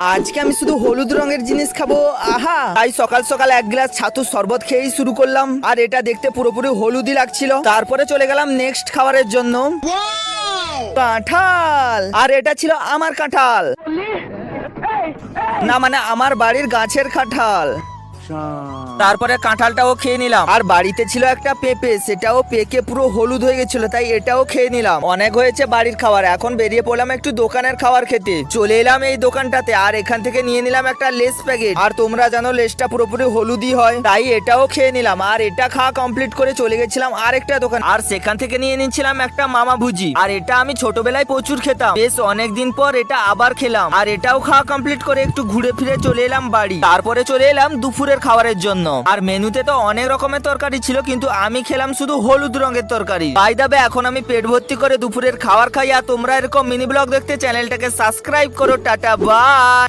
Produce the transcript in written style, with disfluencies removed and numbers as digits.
আজকে আমি শুধু হলুদ রঙের জিনিস খাবো। আহা, তাই সকাল সকাল এক গ্লাস ছাতুর শরবত খেয়েই শুরু করলাম। আর এটা দেখতে পুরোপুরি হলুদই লাগছিল। তারপরে চলে গেলাম নেক্সট খাবারের জন্য। কাঁঠাল, আর এটা ছিল আমার কাঁঠাল না, মানে আমার বাড়ির গাছের কাঁঠাল। তারপরে কাঁঠালটাও খেয়ে নিলাম। আর বাড়িতে ছিল একটা পেঁপে, সেটাও পেকে পুরো হলুদ হয়ে গেছিল, তাই এটাও খেয়ে নিলাম। অনেক হয়েছে বাড়ির খাবার, এখন বেরিয়ে পড়লাম একটু দোকানের খাবার খেতে। চলে এলাম এই দোকানটাতে, আর এখান থেকে নিয়ে নিলাম একটা লেস প্যাকেট। আর তোমরা জানো লেসটা পুরোপুরি হলুদই হয়, তাই এটাও খেয়ে নিলাম। আর এটা খাওয়া কমপ্লিট করে চলে গেছিলাম আরেকটা দোকান, আর সেখান থেকে নিয়ে নিচ্ছিলাম একটা মামা ভুজি। আর এটা আমি ছোটবেলায় প্রচুর খেতাম, বেশ অনেকদিন পর এটা আবার খেলাম। আর এটাও খাওয়া কমপ্লিট করে একটু ঘুরে ফিরে চলে এলাম বাড়ি। তারপরে চলে এলাম দুপুরের খাবারের জন্য। আর মেনুতে তো অনেক রকমের তরকারি ছিল, কিন্তু আমি খেলাম শুধু হলুদ রঙের তরকারি। বাই দ্য ওয়ে, এখন আমি পেট ভর্তি করে দুপুরের খাবার খাই। আর তোমরা এরকম মিনি ব্লগ দেখতে চ্যানেলটাকে সাবস্ক্রাইব করো। Tata, by.